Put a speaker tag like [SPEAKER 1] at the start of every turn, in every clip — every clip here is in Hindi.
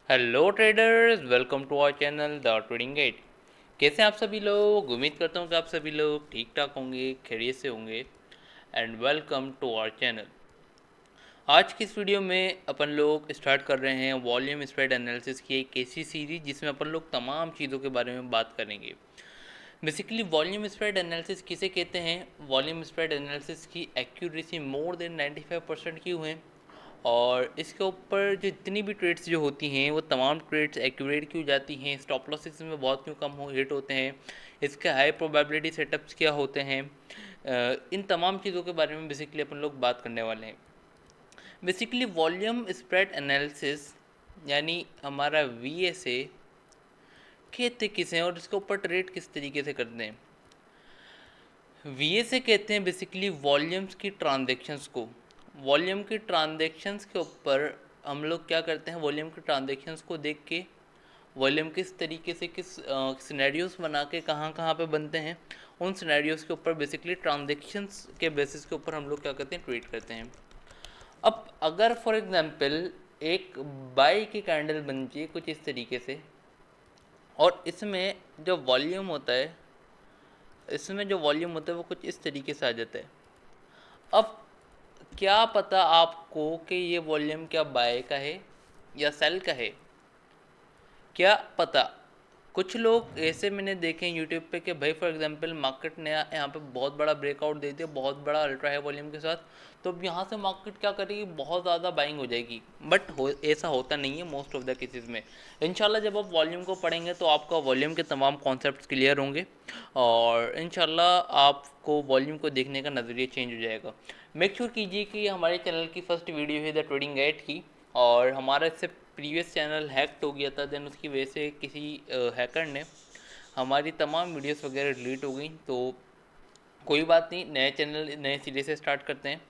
[SPEAKER 1] Hello traders, welcome to our channel the trading guide. कैसे हैं आप सभी लोग? उम्मीद करता हूँ कि आप सभी लोग ठीक ठाक होंगे, खैरियत से होंगे। And welcome to our channel. आज की इस वीडियो में अपन लोग स्टार्ट कर रहे हैं वॉल्यूम स्प्रेड एनालिसिस की एक ऐसी सीरीज जिसमें अपन लोग तमाम चीज़ों के बारे में बात करेंगे। बेसिकली वॉल्यूम स्प्रेड एनालिसिस किसे कहते हैं? वॉल्यूम स्प्रेड एनालिसिस की एक्यूरेसी मोर देन 95% क्यों है? और इसके ऊपर जो जितनी भी ट्रेड्स जो होती हैं वो तमाम ट्रेड्स एक्यूरेट क्यों जाती हैं, स्टॉप लॉसेस में बहुत क्यों कम हो हिट होते हैं, इसके हाई प्रोबेबिलिटी सेटअप्स क्या होते हैं, इन तमाम चीज़ों के बारे में बेसिकली अपन लोग बात करने वाले हैं। बेसिकली वॉल्यूम स्प्रेड एनालिसिस यानी हमारा VSA कहते किसे हैं और इसके ऊपर ट्रेड किस तरीके से करते हैं? VSA कहते हैं बेसिकली वॉल्यूम्स की ट्रांजेक्शन्स को। वॉल्यूम की ट्रांजेक्शन्स के ऊपर हम लोग क्या करते हैं, वॉल्यूम की ट्रांजेक्शन्स को देख के वॉल्यूम किस तरीके से किस सिनेरियोस बना के कहाँ कहाँ पे बनते हैं, उन सिनेरियोस के ऊपर बेसिकली ट्रांजेक्शन्स के बेसिस के ऊपर हम लोग क्या करते हैं, ट्रेड करते हैं। अब अगर फॉर एग्जांपल एक बाई की कैंडल बनती है कुछ इस तरीके से और इसमें जो वॉल्यूम होता है वो कुछ इस तरीके से आ जाता है। अब क्या पता आपको कि ये वॉल्यूम क्या बाय का है या सेल का है? क्या पता? कुछ लोग ऐसे मैंने देखे हैं यूट्यूब पे कि भाई फॉर एग्जांपल मार्केट ने यहाँ पे बहुत बड़ा ब्रेकआउट दे दिया, बहुत बड़ा अल्ट्रा हाई वॉल्यूम के साथ, तो अब यहाँ से मार्केट क्या करेगी, बहुत ज़्यादा बाइंग हो जाएगी। बट ऐसा होता नहीं है मोस्ट ऑफ द केसेस में। इंशाल्लाह जब आप वॉल्यूम को पढ़ेंगे तो आपका वॉल्यूम के तमाम कॉन्सेप्ट्स क्लियर होंगे और इंशाल्लाह आपको वॉल्यूम को देखने का नज़रिया चेंज हो जाएगा। मेक श्योर कीजिए कि हमारे चैनल की फर्स्ट वीडियो है द ट्रेडिंग गाइड की, और हमारा इससे प्रीवियस चैनल हैक्ड हो गया था, देन उसकी वजह से किसी हैकर ने हमारी तमाम वीडियोस वगैरह डिलीट हो गई। तो कोई बात नहीं, नए चैनल नए सिरे से स्टार्ट करते हैं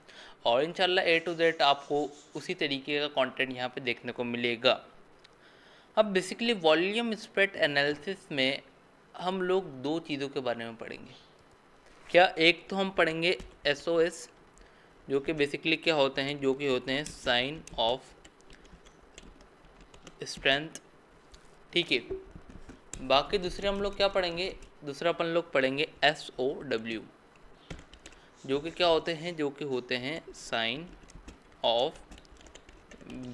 [SPEAKER 1] और इंशाल्लाह A to Z आपको उसी तरीके का कंटेंट यहाँ पे देखने को मिलेगा। अब बेसिकली वॉल्यूम स्प्रेड एनालिसिस में हम लोग दो चीज़ों के बारे में पढ़ेंगे। क्या? एक तो हम पढ़ेंगे SOS, जो कि बेसिकली क्या होते हैं, जो कि होते हैं साइन ऑफ स्ट्रेंथ। ठीक है। बाकी दूसरे हम लोग क्या पढ़ेंगे? दूसरा अपन लोग पढ़ेंगे SOW, जो कि क्या होते हैं, जो कि होते हैं साइन ऑफ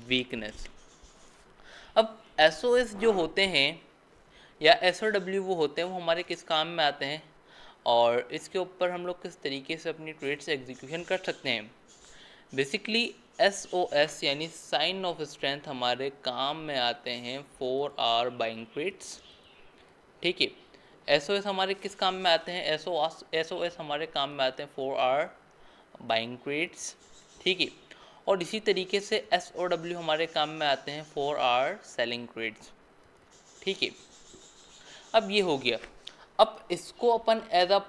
[SPEAKER 1] वीकनेस। अब SOS जो होते हैं या SOW वो होते हैं, वो हमारे किस काम में आते हैं और इसके ऊपर हम लोग किस तरीके से अपनी ट्रेड से एग्जीक्यूशन कर सकते हैं। बेसिकली SOS यानी साइन ऑफ स्ट्रेंथ हमारे काम में आते हैं फॉर आवर बाइंग ट्रेड्स। ठीक है। SOS हमारे किस काम में आते हैं? SOS हमारे काम में आते हैं फॉर आवर बाइंग ट्रेड्स। ठीक है। और इसी तरीके से SOW हमारे काम में आते हैं फॉर आवर सेलिंग ट्रेड्स। ठीक है। अब ये हो गया। अब इसको अपन as a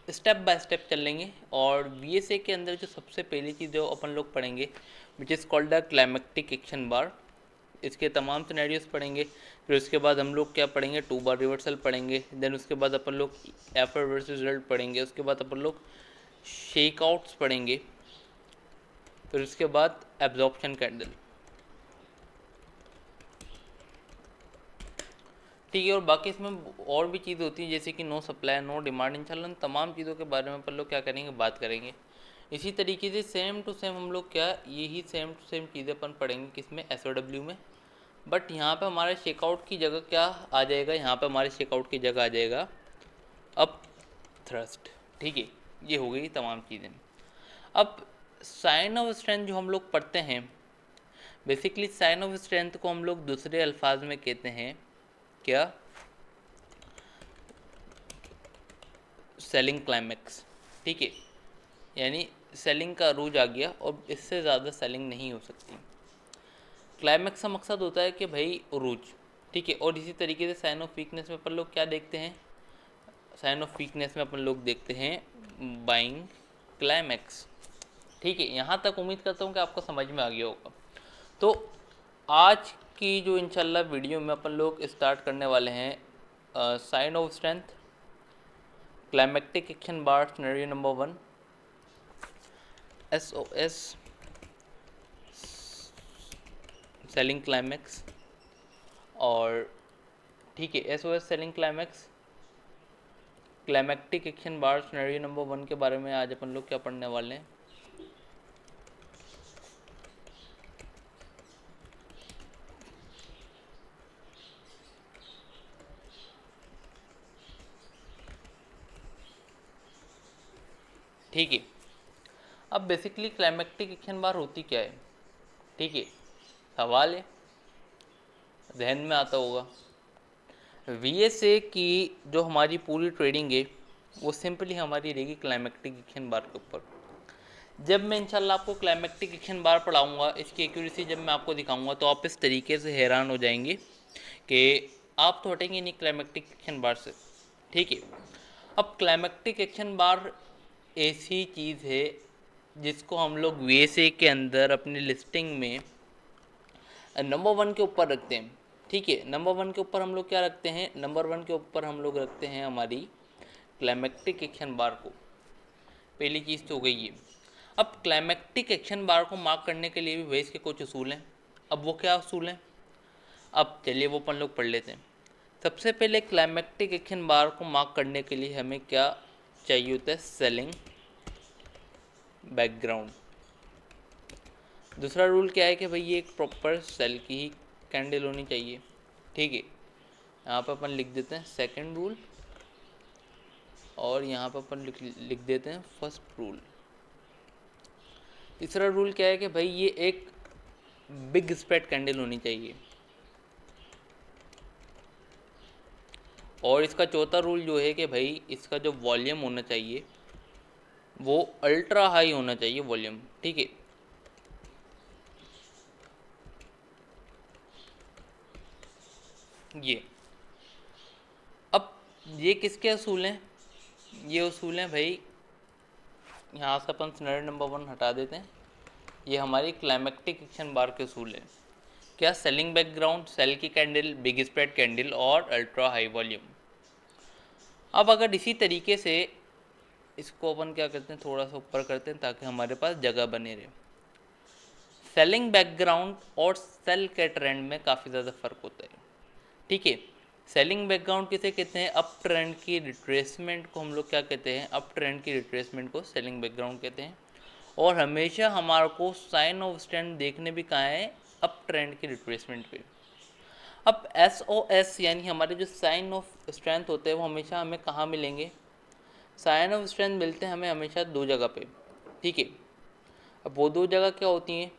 [SPEAKER 1] step by step चल लेंगे और VSA के अंदर जो सबसे पहली चीज़ जो अपन लोग पढ़ेंगे which is called the climactic action bar. इसके तमाम सिनेरियोस पढ़ेंगे। फिर उसके बाद हम लोग क्या पढ़ेंगे, 2 बार रिवर्सल पढ़ेंगे। देन उसके बाद अपन लोग एफर वर्सेस रिजल्ट पढ़ेंगे। उसके बाद अपन लोग शेकआउट्स पढ़ेंगे। फिर उसके बाद एब्जॉर्प्शन कैंडल। ठीक है। और बाकी इसमें और भी चीज़ होती है जैसे कि नो सप्लाई नो डिमांड। इंशाल्लाह उन तमाम चीज़ों के बारे में अपन लोग क्या करेंगे, बात करेंगे। इसी तरीके से सेम टू सेम हम लोग क्या यही सेम टू सेम चीज़ें अपन पढ़ेंगे किसमें, SOW में। बट यहाँ पे हमारे चेकआउट की जगह क्या आ जाएगा, यहाँ पे हमारे चेकआउट की जगह आ जाएगा अप थ्रस्ट। ठीक है। ये हो गई तमाम चीज़ें। अब साइन ऑफ स्ट्रेंथ जो हम लोग पढ़ते हैं, बेसिकली साइन ऑफ स्ट्रेंथ को हम लोग दूसरे अल्फाज में कहते हैं क्या, सेलिंग क्लाइमेक्स। ठीक है। यानी सेलिंग का अरूज आ गया और इससे ज़्यादा सेलिंग नहीं हो सकती। क्लाइमेक्स का मकसद होता है कि भाई अरूज। ठीक है। और इसी तरीके से साइन ऑफ वीकनेस में अपन लोग क्या देखते हैं, साइन ऑफ वीकनेस में अपन लोग देखते हैं बाइंग क्लाइमेक्स। ठीक है। यहाँ तक उम्मीद करता हूँ कि आपको समझ में आ गया होगा। तो आज की जो इंशाल्लाह वीडियो में अपन लोग स्टार्ट करने वाले हैं sign of strength, climactic action bar scenario number 1, SOS selling climax, और ठीक है SOS selling climax, climactic action bar scenario number 1 के बारे में आज अपन लोग क्या पढ़ने वाले हैं। ठीक है, अब बेसिकली क्लाइमैक्टिक एक्शन बार होती क्या है, ठीक है, सवाल है जहन में आता होगा। VSA की जो हमारी पूरी ट्रेडिंग है वो सिंपली हमारी रहेगी क्लाइमैक्टिक एक्शन बार के ऊपर। जब मैं इंशाल्लाह आपको क्लाइमैक्टिक एक्शन बार पढ़ाऊंगा, इसकी एक्यूरेसी जब मैं आपको दिखाऊंगा तो आप इस तरीके से हैरान हो जाएंगे कि आप तो हटेंगे नहीं क्लाइमैक्टिक एक्शन बार से, ठीक है। अब क्लाइमैक्टिक एक्शन बार ऐसी चीज़ है जिसको हम लोग VSA के अंदर अपनी लिस्टिंग में नंबर 1 के ऊपर रखते हैं, ठीक है। नंबर 1 के ऊपर हम लोग क्या रखते हैं, नंबर 1 के ऊपर हम लोग रखते हैं हमारी क्लाइमैक्टिक एक्शन बार को। पहली चीज़ तो हो गई ये। अब क्लाइमैक्टिक एक्शन बार को मार्क करने के लिए भी वेज के कुछ उसूल हैं। अब वो क्या उसूल हैं, अब चलिए वो अपन लोग पढ़ लेते हैं। सबसे पहले क्लाइमैक्टिक एक्शन बार को मार्क करने के लिए हमें क्या चाहिए होता है, सेलिंग बैकग्राउंड। दूसरा रूल क्या है कि भाई ये एक प्रॉपर सेल की ही कैंडल होनी चाहिए, ठीक है। यहाँ पर अपन लिख देते हैं सेकंड रूल, और यहाँ पर अपन लिख देते हैं फर्स्ट रूल। तीसरा रूल क्या है कि भाई ये एक बिग स्प्रेड कैंडल होनी चाहिए, और इसका चौथा रूल जो है कि भाई इसका जो वॉल्यूम होना चाहिए वो अल्ट्रा हाई होना चाहिए वॉल्यूम, ठीक है। ये अब ये किसके असूल हैं, ये असूल हैं भाई, यहाँ से अपन सिनेरियो नंबर 1 हटा देते हैं। ये हमारी क्लाइमैक्टिक एक्शन बार के असूल हैं, क्या, सेलिंग बैकग्राउंड, सेल की कैंडल, बिग स्प्रेड कैंडल और अल्ट्रा हाई वॉल्यूम। अब अगर इसी तरीके से इसको अपन क्या करते हैं, थोड़ा सा ऊपर करते हैं ताकि हमारे पास जगह बने रहे। सेलिंग बैकग्राउंड और सेल के ट्रेंड में काफ़ी ज़्यादा फ़र्क होता है, ठीक है। सेलिंग बैकग्राउंड किसे कहते हैं, अप ट्रेंड की रिट्रेसमेंट को हम लोग क्या कहते हैं, अप ट्रेंड की रिट्रेसमेंट को सेलिंग बैकग्राउंड कहते हैं। और हमेशा हमारे को साइन ऑफ स्ट्रेंथ देखने भी कहाँ है, अप ट्रेंड की रिट्रेसमेंट पे। अब SOS यानी हमारे जो साइन ऑफ स्ट्रेंथ होते हैं वो हमेशा हमें कहाँ मिलेंगे, साइन ऑफ स्ट्रेंथ मिलते हैं हमें हमेशा दो जगह पे, ठीक है। अब वो दो जगह क्या होती हैं,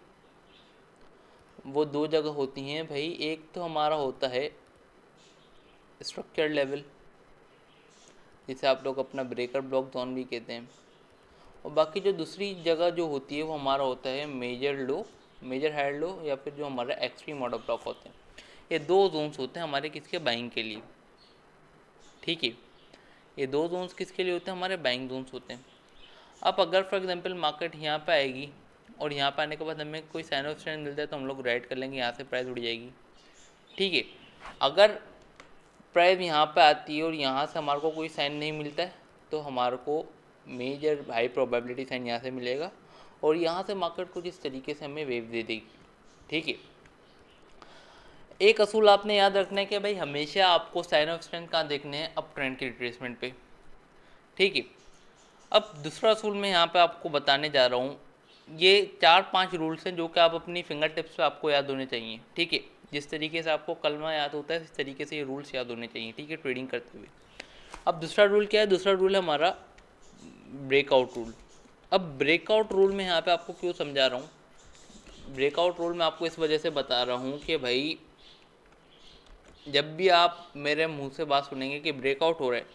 [SPEAKER 1] वो दो जगह होती हैं भाई, एक तो हमारा होता है स्ट्रक्चर लेवल, जिसे आप लोग अपना ब्रेकर ब्लॉक जोन भी कहते हैं, और बाकी जो दूसरी जगह जो होती है वो हमारा होता है मेजर लो, मेजर हाई लो, या फिर जो हमारा एक्सट्रीम ऑर्डर ब्लॉक होते हैं। ये दो जोन्स होते हैं हमारे किसके, बाइंग के लिए, ठीक है। ये दो जोन्स किसके लिए होते हैं, हमारे बाइंग जोन्स होते हैं। अब अगर फॉर एग्जांपल मार्केट यहाँ पे आएगी और यहाँ पे आने के बाद हमें कोई साइन ऑफ स्ट्रेंथ मिलता है तो हम लोग राइट कर लेंगे, यहाँ से प्राइस उड़ जाएगी, ठीक है। अगर प्राइस यहाँ पे आती है और यहाँ से हमारे को कोई साइन नहीं मिलता है तो हमारे को मेजर हाई प्रोबेबिलिटी साइन यहाँ से मिलेगा, और यहाँ से मार्केट कुछ इस तरीके से हमें वेव दे देगी, ठीक है। एक असूल आपने याद रखना है कि भाई हमेशा आपको साइन ऑफ स्ट्रेंथ कहाँ देखने हैं, अप ट्रेंड की रिट्रेसमेंट पे, ठीक है। अब दूसरा असूल मैं यहाँ पे आपको बताने जा रहा हूँ, ये 4-5 रूल्स हैं जो कि आप अपनी फिंगर टिप्स पे आपको याद होने चाहिए, ठीक है। जिस तरीके से आपको कलमा याद होता है इस तरीके से ये रूल्स याद होने चाहिए, ठीक है, ट्रेडिंग करते हुए। अब दूसरा रूल क्या है, दूसरा रूल है हमारा ब्रेकआउट रूल। अब ब्रेकआउट रूल में यहाँ पे आपको क्यों समझा रहा हूँ, ब्रेकआउट रूल मैं आपको इस वजह से बता रहा हूँ कि भाई जब भी आप मेरे मुंह से बात सुनेंगे कि ब्रेकआउट हो रहा है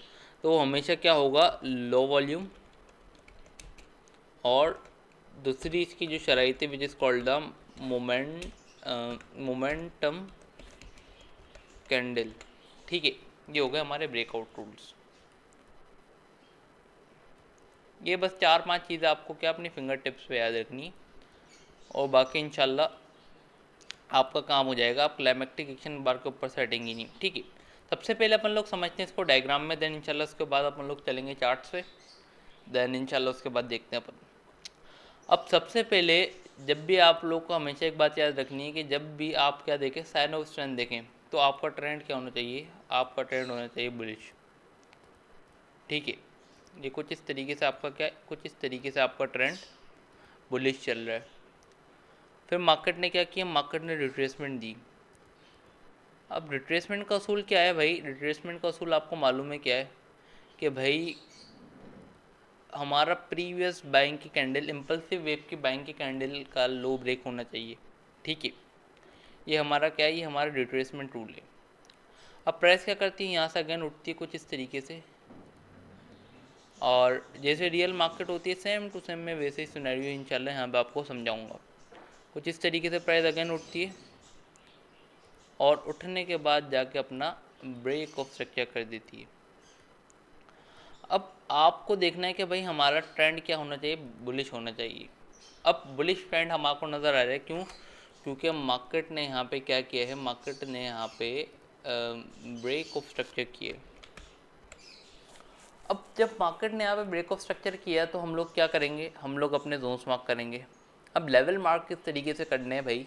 [SPEAKER 1] तो वो हमेशा क्या होगा, लो वॉल्यूम, और दूसरी इसकी जो शराइत है विच is called the momentum candle, ठीक है। ये हो गए हमारे ब्रेकआउट रूल्स। ये बस 4-5 चीज़ें आपको क्या अपनी फिंगर टिप्स पे याद रखनी, और बाकी इंशाल्लाह आपका काम हो जाएगा, आप क्लाइमैक्टिक एक्शन बार के ऊपर से हटेंगे नहीं, ठीक है। सबसे पहले अपन लोग समझते हैं इसको डायग्राम में, देन इंशाल्लाह उसके बाद अपन लोग चलेंगे चार्ट्स पे, देन इंशाल्लाह उसके बाद देखते हैं अपन। अब सबसे पहले जब भी आप लोग को हमेशा एक बात याद रखनी है कि जब भी आप क्या देखें, साइन ऑफ स्ट्रेंथ देखें, तो आपका ट्रेंड क्या होना चाहिए, आपका ट्रेंड होना चाहिए बुलिश। ठीक है, ये कुछ इस तरीके से आपका क्या, कुछ इस तरीके से आपका ट्रेंड बुलिश चल रहा है। फिर मार्केट ने क्या किया, मार्केट ने रिट्रेसमेंट दी। अब रिट्रेसमेंट का असूल क्या है भाई, रिट्रेसमेंट का असूल आपको मालूम है क्या है कि भाई हमारा प्रीवियस बाइंग की कैंडल, इम्पल्सिव वेव की बाइंग की कैंडल का लो ब्रेक होना चाहिए। ठीक है, ये हमारा क्या है, ये हमारा रिट्रेसमेंट रूल है। अब प्राइस क्या करती है, यहाँ से अगेन उठती है कुछ इस तरीके से, और जैसे रियल मार्केट होती है सेम टू सेम मैं वैसे ही सिनेरियो इंशाल्लाह यहाँ पे आपको समझाऊंगा। कुछ इस तरीके से प्राइस अगेन उठती है और उठने के बाद जाके अपना ब्रेक ऑफ स्ट्रक्चर कर देती है। अब आपको देखना है कि भाई हमारा ट्रेंड क्या होना चाहिए, बुलिश होना चाहिए। अब बुलिश ट्रेंड हमारे को नज़र आ रहा है, क्यों, क्योंकि मार्केट ने यहाँ पे क्या किया है, मार्केट ने यहाँ पे ब्रेक ऑफ स्ट्रक्चर किए। अब जब मार्केट ने यहाँ पे ब्रेक ऑफ स्ट्रक्चर किया तो हम लोग क्या करेंगे, हम लोग अपने जोन्स मार्क करेंगे। अब लेवल मार्क किस तरीके से करने हैं भाई,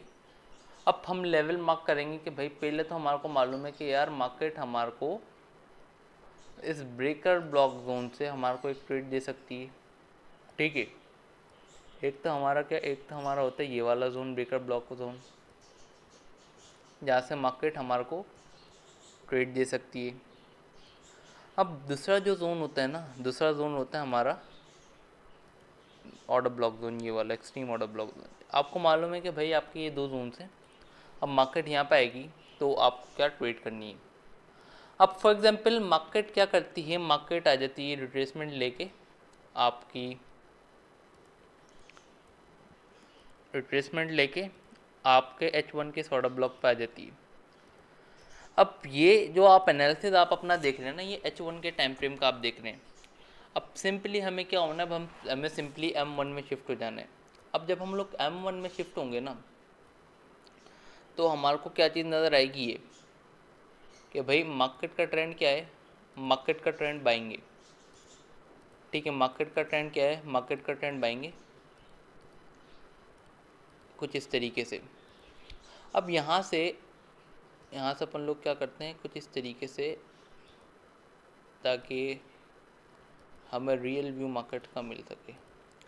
[SPEAKER 1] अब हम लेवल मार्क करेंगे कि भाई पहले तो हमारे को मालूम है कि यार मार्केट हमारे को इस ब्रेकर ब्लॉक जोन से हमारे को एक ट्रेड दे सकती है। ठीक है, एक तो हमारा क्या, एक तो हमारा होता है ये वाला जोन, ब्रेकर ब्लॉक जोन, जहाँ से मार्केट हमारे को ट्रेड दे सकती है। अब दूसरा जो जोन होता है ना, दूसरा जोन होता है हमारा ऑर्डर ब्लॉक जोन, ये वाला एक्सट्रीम ऑर्डर ब्लॉक जोन। आपको मालूम है कि भाई आपके ये दो जोन हैं, अब मार्केट यहाँ पे आएगी तो आपको क्या ट्रेड करनी है। अब फॉर एग्जांपल मार्केट क्या करती है, मार्केट आ जाती है रिट्रेसमेंट लेके, आपकी रिट्रेसमेंट लेके आपके H1 के ऑर्डर ब्लॉक पे आ जाती है। अब ये जो आप एनालिसिस आप अपना देख रहे हैं ना, ये H1 के टाइम फ्रेम का आप देख रहे हैं। अब सिंपली हमें क्या होना है, अब हमें सिंपली M1 में शिफ्ट हो जाना है। अब जब हम लोग M1 में शिफ्ट होंगे ना, तो हमारे को क्या चीज़ नज़र आएगी, ये कि भाई मार्केट का ट्रेंड क्या है, मार्केट का ट्रेंड बाएंगे। ठीक है, मार्केट का ट्रेंड क्या है, मार्केट का ट्रेंड बाएंगे कुछ इस तरीके से। अब यहाँ से अपन लोग क्या करते हैं कुछ इस तरीके से, ताकि हमें रियल व्यू मार्केट का मिल सके।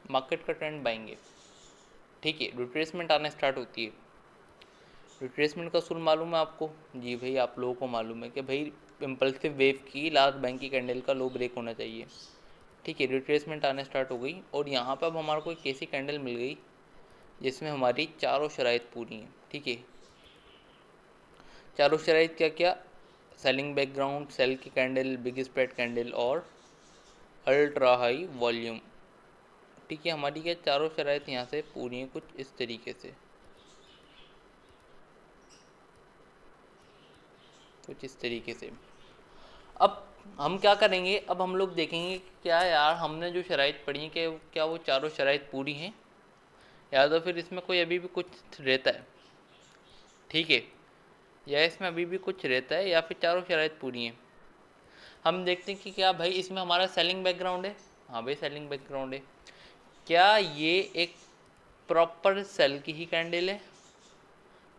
[SPEAKER 1] मार्केट का ट्रेंड बाएंगे। ठीक है, रिट्रेसमेंट आना स्टार्ट होती है। रिट्रेसमेंट का असूल मालूम है आपको, जी भाई आप लोगों को मालूम है कि भाई इम्पल्सिव वेव की लास्ट बैंक की कैंडल का लो ब्रेक होना चाहिए। ठीक है, रिट्रेसमेंट आना स्टार्ट हो गई और यहाँ पर अब हमारे को एक ऐसी कैंडल मिल गई जिसमें हमारी चारों शराइत पूरी हैं। ठीक है, चारों शराइत क्या क्या, सेलिंग बैकग्राउंड, सेल की कैंडल, बिग स्प्रेड कैंडल और अल्ट्रा हाई वॉल्यूम। ठीक है, हमारी क्या चारों शराइत यहाँ से पूरी हैं कुछ इस तरीके से, कुछ इस तरीके से। अब हम क्या करेंगे, अब हम लोग देखेंगे कि क्या यार हमने जो शराइत पढ़ी हैं कि क्या वो चारों शराइत पूरी हैं, या तो फिर इसमें कोई अभी भी कुछ रहता है। ठीक है, या इसमें अभी भी कुछ रहता है या फिर चारों शराइत पूरी हैं। हम देखते हैं कि क्या भाई इसमें हमारा सेलिंग बैकग्राउंड है, हाँ भाई सेलिंग बैकग्राउंड है। क्या ये एक प्रॉपर सेल की ही कैंडल है,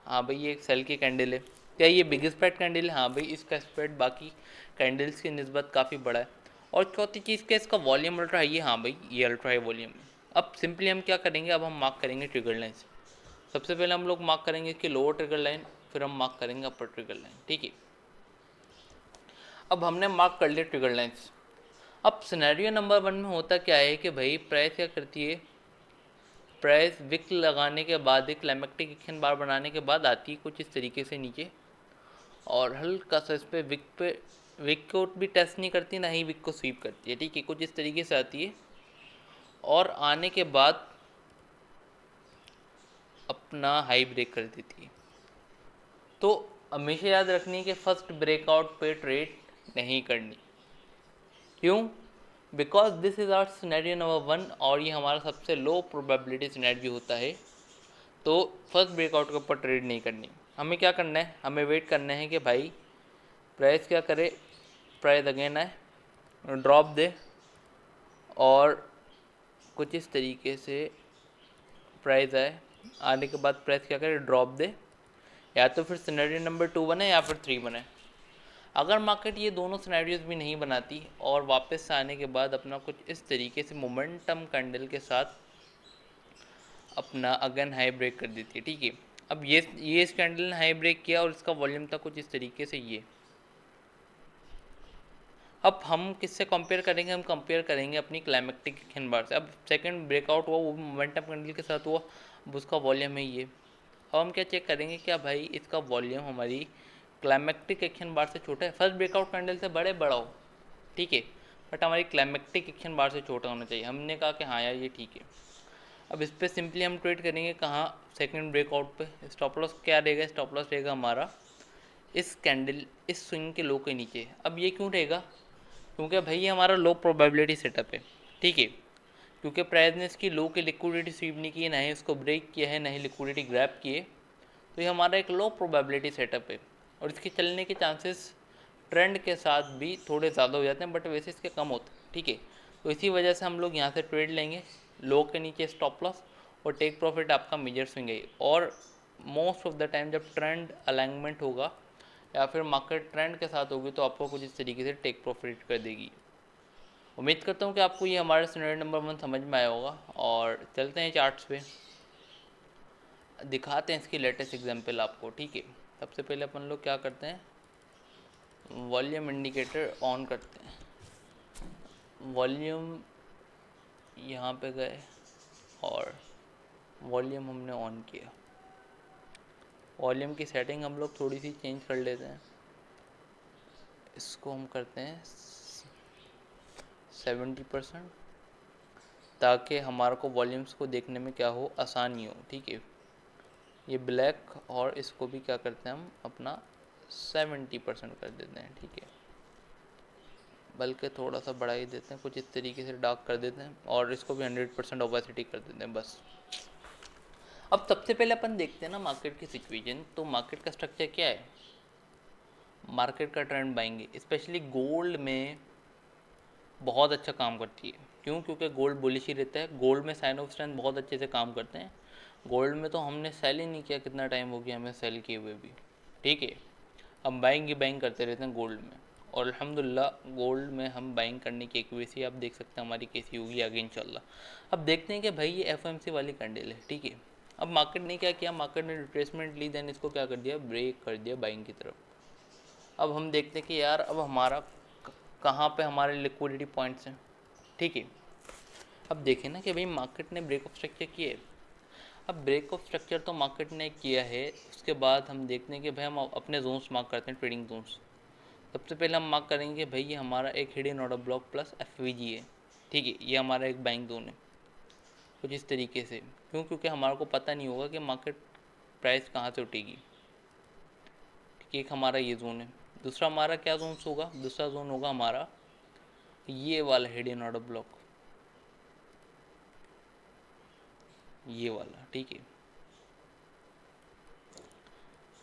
[SPEAKER 1] हाँ भाई ये एक सेल की कैंडल है। क्या ये बिग स्प्रेड कैंडल है, हाँ भाई इसका स्प्रेड बाकी कैंडल्स की निस्बत काफ़ी बड़ा है। और चौथी चीज़ क्या, इसका वॉल्यूम अल्ट्रा हाई है, हाँ भाई ये अल्ट्रा हाई वॉल्यूम है। अब सिंपली हम क्या करेंगे, अब हम मार्क करेंगे ट्रिगर लाइन्स। सबसे पहले हम लोग मार्क करेंगे इसकी लोअर ट्रिगर लाइन, फिर हम मार्क करेंगे अपर ट्रिगर लाइन। ठीक है, अब हमने मार्क कर लिया ट्रिगर लाइन्स। अब सिनेरियो नंबर 1 में होता क्या है कि भाई प्राइस क्या करती है, प्राइस विक लगाने के बाद, एक क्लाइमेक्टिक एक्शन बार बनाने के बाद आती है कुछ इस तरीके से नीचे, और हल्का सा इस पे विक को भी टेस्ट नहीं करती, ना ही विक को स्वीप करती है। ठीक है, कुछ इस तरीके से आती है और आने के बाद अपना हाई ब्रेक कर देती है। तो हमेशा याद रखनी है कि फर्स्ट ब्रेकआउट पे ट्रेड नहीं करनी। क्यों, because this is our scenario number 1 और ये हमारा सबसे लो प्रोबेबिलिटी सिनेरियो होता है। तो फर्स्ट ब्रेकआउट के ऊपर ट्रेड नहीं करनी। हमें क्या करना है, हमें वेट करना है कि भाई प्राइस क्या करे, प्राइस अगेन आए, ड्रॉप दे और कुछ इस तरीके से प्राइस आए आने के बाद प्राइस क्या करे, ड्रॉप दे, या तो फिर सिनेरियो नंबर 2 बने या फिर 3 बने। अगर मार्केट ये दोनों सिनेरियोज भी नहीं बनाती और वापस से आने के बाद अपना कुछ इस तरीके से मोमेंटम कैंडल के साथ अपना अगेन हाई ब्रेक कर देती है, ठीक है। अब ये इस कैंडल ने हाई ब्रेक किया और इसका वॉल्यूम था कुछ इस तरीके से ये। अब हम किससे कंपेयर करेंगे, हम कंपेयर करेंगे अपनी क्लाइमेक्टिक एक्शन बार से। अब सेकंड ब्रेकआउट हुआ वो मोमेंटम कैंडल के साथ हुआ, अब उसका वॉल्यूम है ये। अब हम क्या चेक करेंगे, क्या भाई इसका वॉल्यूम हमारी क्लाइमेक्टिक एक्शन बार से छोटा है। फर्स्ट ब्रेकआउट कैंडल से बड़ा हो, ठीक है, बट हमारी क्लाइमेक्टिक एक्शन बार से छोटा होना चाहिए। हमने कहा कि हाँ यार ये ठीक है। अब इस पर सिंपली हम ट्रेड करेंगे कहाँ, सेकंड ब्रेकआउट पे। स्टॉप लॉस क्या रहेगा, स्टॉप लॉस रहेगा हमारा इस कैंडल, इस स्विंग के लो के नीचे। अब ये क्यों रहेगा, क्योंकि भाई ये हमारा लो प्रोबेबिलिटी सेटअप है, ठीक है। क्योंकि प्राइस ने इसकी लो की लिक्विडिटी स्वीप नहीं की है, ना ही उसको ब्रेक किया है, ना ही लिक्विडिटी ग्रैब किए, तो ये हमारा एक लो प्रोबेबिलिटी सेटअप है। और इसके चलने के चांसेस ट्रेंड के साथ भी थोड़े ज़्यादा हो जाते हैं, बट वैसे इसके कम होते हैं, ठीक है। तो इसी वजह से हम लोग यहाँ से ट्रेड लेंगे, लो के नीचे स्टॉप लॉस, और टेक प्रॉफिट आपका मेजर स्विंग है। और मोस्ट ऑफ द टाइम जब ट्रेंड अलाइनमेंट होगा या फिर मार्केट ट्रेंड के साथ होगी तो आपको कुछ इस तरीके से टेक प्रॉफिट कर देगी। उम्मीद करता हूँ कि आपको ये हमारा सिनेरियो नंबर 1 समझ में आया होगा। और चलते हैं चार्ट्स पे, दिखाते हैं इसकी लेटेस्ट एग्जांपल आपको, ठीक है। सबसे पहले अपन लोग क्या करते हैं, वॉल्यूम इंडिकेटर ऑन करते हैं। वॉल्यूम यहाँ पे गए और वॉल्यूम हमने ऑन किया। वॉल्यूम की सेटिंग हम लोग थोड़ी सी चेंज कर लेते हैं, इसको हम करते हैं 70%, ताकि हमारे को वॉल्यूम्स को देखने में क्या हो, आसानी हो, ठीक है। ये ब्लैक, और इसको भी क्या करते हैं हम अपना 70% कर देते हैं, ठीक है। बल्कि थोड़ा सा बढ़ा ही देते हैं, कुछ इस तरीके से डार्क कर देते हैं, और इसको भी 100% ओपेसिटी कर देते हैं बस। अब सबसे पहले अपन देखते हैं ना मार्केट की सिचुएशन। तो मार्केट का स्ट्रक्चर क्या है, मार्केट का ट्रेंड बाइंग, स्पेशली गोल्ड में बहुत अच्छा काम करती है। क्यों, क्योंकि गोल्ड बुलिश ही रहता है। गोल्ड में साइन ऑफ स्ट्रेंथ बहुत अच्छे से काम करते हैं। गोल्ड में तो हमने सेल ही नहीं किया, कितना टाइम हो गया हमें सेल किए हुए भी, ठीक है। हम बाइंग ही बाइंग करते रहते हैं गोल्ड में, और अल्हम्दुलिल्लाह गोल्ड में हम बाइंग करने की एक्यूरेसी आप देख सकते हैं हमारी कैसी होगी आगे इंशाल्लाह। अब देखते हैं कि भाई ये एफओएमसी वाली कैंडल है, ठीक है। अब मार्केट ने क्या किया, मार्केट ने रिट्रेसमेंट ली, देन इसको क्या कर दिया, ब्रेक कर दिया बाइंग की तरफ। अब हम देखते हैं कि यार अब हमारा कहाँ पे हमारे लिक्विडिटी पॉइंट्स हैं, ठीक है। अब देखें ना कि भाई मार्केट ने ब्रेक ऑफ स्ट्रक्चर किया है। अब ब्रेक ऑफ स्ट्रक्चर तो मार्केट ने किया है, उसके बाद हम देखते हैं कि भाई हम अपने जोन्स मार्क करते हैं, ट्रेडिंग जोन्स। सबसे पहले हम मार्क करेंगे भाई ये हमारा एक hidden order block plus FVG है, ठीक है। ये हमारा एक बाइंग जोन है कुछ इस तरीके से। क्यों, क्योंकि हमारे को पता नहीं होगा कि मार्केट प्राइस कहाँ से उठेगी, ठीक है। एक हमारा ये जोन है। दूसरा हमारा क्या जोन्स होगा, दूसरा जोन होगा हमारा ये वाला हिडन ऑर्डर ब्लॉक, ये वाला, ठीक है।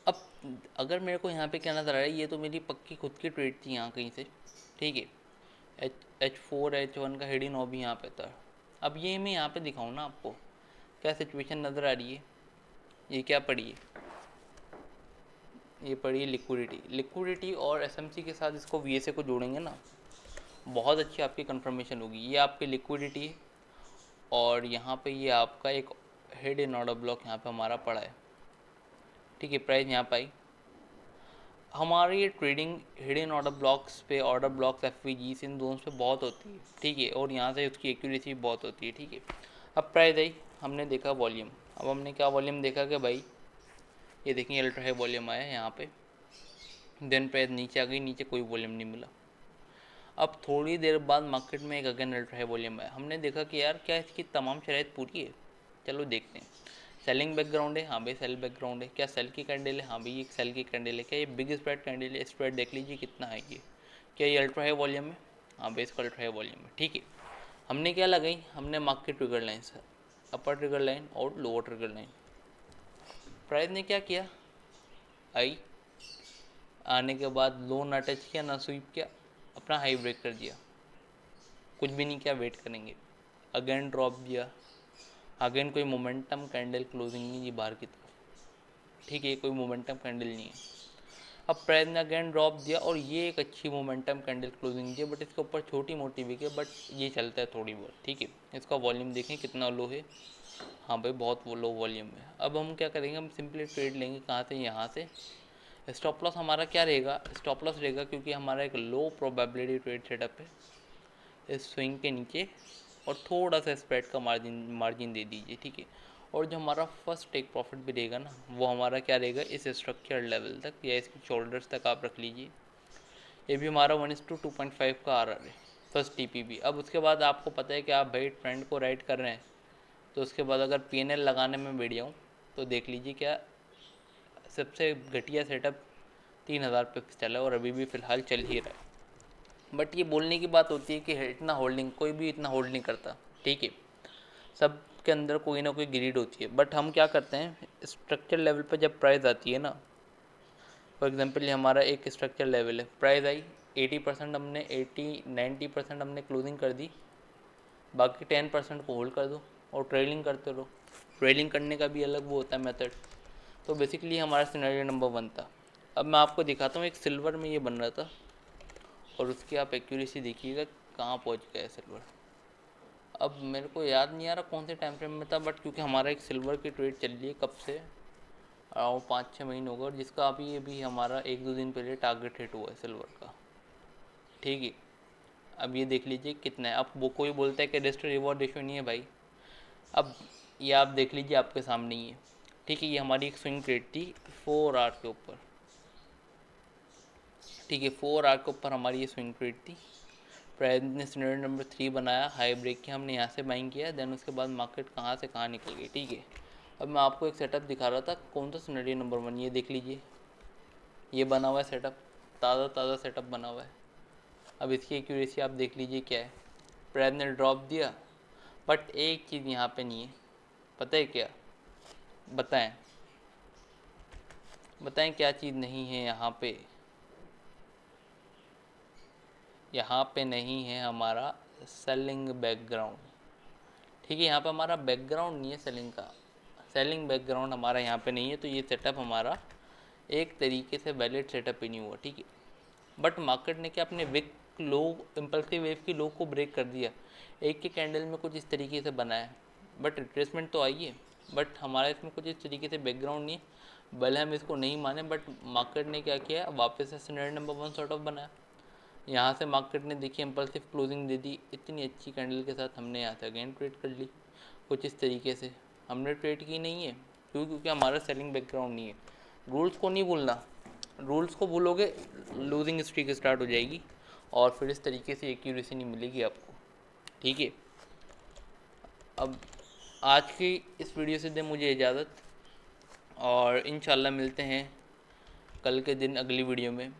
[SPEAKER 1] अब अगर मेरे को यहाँ पे क्या नज़र आ रहा है, ये तो मेरी पक्की खुद की ट्रेड थी यहाँ कहीं से, ठीक है। H4 H1 का हिडन ऑफ भी यहाँ पे था। अब ये मैं यहाँ पे दिखाऊँ ना आपको, क्या सिचुएशन नज़र आ रही है। ये क्या पड़ी है, ये पड़ी है लिक्विडिटी और एसएमसी के साथ इसको वीएसए को जोड़ेंगे ना, बहुत अच्छी आपकी कंफर्मेशन होगी। ये आपकी लिक्विडिटी है, और यहाँ पे ये आपका एक हेड इन ऑर्डर ब्लॉक यहाँ पे हमारा पड़ा है, ठीक है। प्राइस यहाँ पे आई हमारी, ये ट्रेडिंग हिडन ऑर्डर ब्लॉक्स पे, ऑर्डर ब्लॉक्स एफवीजीस इन दोनों पे बहुत होती है, ठीक है। और यहाँ से उसकी एक्यूरेसी बहुत होती है, ठीक है। अब प्राइस आई, हमने देखा वॉल्यूम। अब हमने क्या वॉल्यूम देखा कि भाई ये देखिए अल्ट्रा हाई वॉल्यूम आया यहाँ पे, देन प्राइस नीचे आ गई, नीचे कोई वॉल्यूम नहीं मिला। अब थोड़ी देर बाद मार्केट में एक अगेन अल्ट्रा हाई वॉल्यूम आया। हमने देखा कि यार क्या इसकी तमाम शराइत पूरी है, चलो देखते हैं। सेलिंग बैकग्राउंड है, हाँ भाई सेल बैकग्राउंड है। क्या सेल की कैंडल है, हाँ भाई ये सेल की कैंडल है। क्या ये बिग स्प्रेड कैंडल है, स्प्रेड देख लीजिए कितना है ये। क्या ये अल्ट्रा हाई वॉल्यूम है, हाँ भाई इसका अल्ट्रा हाई वॉल्यूम है, ठीक है। हमने क्या लगाई, हमने मार्केट ट्रिगर लाइन से, अपर ट्रिगर लाइन और लोअर ट्रिगर लाइन। प्राइस ने क्या किया, आई, आने के बाद लो ना टच किया ना स्वीप किया, अपना हाई ब्रेक कर दिया, कुछ भी नहीं किया, वेट करेंगे। अगेन ड्रॉप दिया, अगेन कोई मोमेंटम कैंडल क्लोजिंग नहीं जी बाहर की तरफ, ठीक है, कोई मोमेंटम कैंडल नहीं है। अब प्राइस ने अगेन ड्रॉप दिया और ये एक अच्छी momentum candle closing the, but इसके ऊपर छोटी मोटी विक है, बट ये चलता है थोड़ी बहुत, ठीक है। इसका वॉल्यूम देखें कितना लो है, हाँ भाई बहुत वो लो वॉल्यूम है। अब हम क्या करेंगे, हम सिंपली ट्रेड लेंगे कहाँ से, यहाँ से। स्टॉप लॉस हमारा क्या रहेगा, स्टॉप लॉस रहेगा क्योंकि हमारा एक लो प्रोबेबिलिटी ट्रेड सेटअप है इस स्विंग के नीचे, और थोड़ा सा स्प्रेड का मार्जिन दे दीजिए, ठीक है। और जो हमारा फर्स्ट टेक प्रॉफिट भी रहेगा ना, वो हमारा क्या रहेगा, इस स्ट्रक्चर लेवल तक या इसकी शोल्डर्स तक आप रख लीजिए। ये भी हमारा 1:2.5 का आ रहा है फर्स्ट टीपीबी। अब उसके बाद आपको पता है कि आप भाई ट्रेंड को राइड कर रहे हैं, तो उसके बाद अगर पीएनएल लगाने में बैठ जाऊँ तो देख लीजिए क्या सबसे घटिया सेटअप 3000 पिक्स चला और अभी भी फ़िलहाल चल ही रहा है। बट ये बोलने की बात होती है कि इतना होल्डिंग, कोई भी इतना होल्ड नहीं करता, ठीक है। सब के अंदर कोई ना कोई ग्रीड होती है, बट हम क्या करते हैं स्ट्रक्चर लेवल पर जब प्राइस आती है ना, फॉर एग्जांपल ये हमारा एक स्ट्रक्चर लेवल है, प्राइस आई 80%, हमने 80-90% हमने क्लोजिंग कर दी, बाकी 10% को होल्ड कर दो और ट्रेलिंग करते रहो। ट्रेलिंग करने का भी अलग वो होता है मेथड। तो बेसिकली हमारा सिनेरियो नंबर 1 था। अब मैं आपको दिखाता हूँ, एक सिल्वर में ये बन रहा था और उसकी आप एक्यूरेसी देखिएगा कहाँ पहुँच गया है सिल्वर। अब मेरे को याद नहीं आ रहा कौन से टाइम फ्रेम में था, बट क्योंकि हमारा एक सिल्वर की ट्रेड चल रही है कब से, अराउंड 5-6 महीने हो गए, और जिसका अभी हमारा 1-2 दिन पहले टारगेट हिट हुआ है सिल्वर का, ठीक है। अब ये देख लीजिए कितना है। अब वो कोई बोलता है कि रिस्क रिवॉर्ड रेशियो नहीं है भाई, अब ये आप देख लीजिए आपके सामने ही है, ठीक है। ये हमारी एक स्विंग ट्रेड थी 4 आवर के ऊपर, ठीक है, 4 आवर के ऊपर हमारी ये स्विंग ट्रेड थी। प्राइस ने सिनेरियो नंबर 3 बनाया, हाई ब्रेक किया, हमने यहाँ से बाइंग किया, देन उसके बाद मार्केट कहाँ से कहाँ निकल गई, ठीक है। अब मैं आपको एक सेटअप दिखा रहा था, कौन सा सिनेरियो नंबर 1, ये देख लीजिए, ये बना हुआ है सेटअप, ताज़ा ताज़ा सेटअप बना हुआ है। अब इसकी एक्यूरेसी आप देख लीजिए क्या है, प्राइस ने ड्रॉप दिया, बट एक चीज़ यहाँ पे नहीं है, पता है क्या, बताएं बताएं क्या चीज़ नहीं है यहाँ पे, यहाँ पे नहीं है हमारा सेलिंग बैकग्राउंड, ठीक है। यहाँ पे हमारा बैकग्राउंड नहीं है सेलिंग का, सेलिंग बैकग्राउंड हमारा यहाँ पे नहीं है, तो ये सेटअप हमारा एक तरीके से वैलिड सेटअप ही नहीं हुआ, ठीक है। बट मार्केट ने क्या अपने विक लो, इम्पल्सिव वेव की लो को ब्रेक कर दिया, एक के कैंडल में कुछ इस तरीके से बना है, बट रिट्रेसमेंट तो आई है, बट हमारा इसमें कुछ इस तरीके से बैकग्राउंड नहीं है। भले हम इसको नहीं माने, बट मार्केट ने क्या किया, वापस से सिनेरियो नंबर 1 सॉर्ट ऑफ बनाया। यहाँ से मार्केट ने देखिए इम्पल्सिव क्लोजिंग दे दी, इतनी अच्छी कैंडल के साथ हमने यहाँ से अगेन ट्रेड कर ली कुछ इस तरीके से। हमने ट्रेड की नहीं है क्योंकि हमारा सेलिंग बैकग्राउंड नहीं है। रूल्स को नहीं भूलना, रूल्स को भूलोगे लूजिंग स्ट्रीक स्टार्ट हो जाएगी और फिर इस तरीके से एक्यूरेसी नहीं मिलेगी आपको, ठीक है। अब आज की इस वीडियो से दे मुझे इजाज़त, और इंशाल्लाह मिलते हैं कल के दिन अगली वीडियो में,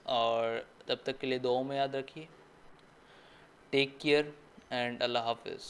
[SPEAKER 1] और तब तक के लिए दुआओं में याद रखिए। टेक केयर एंड अल्लाह हाफिज़।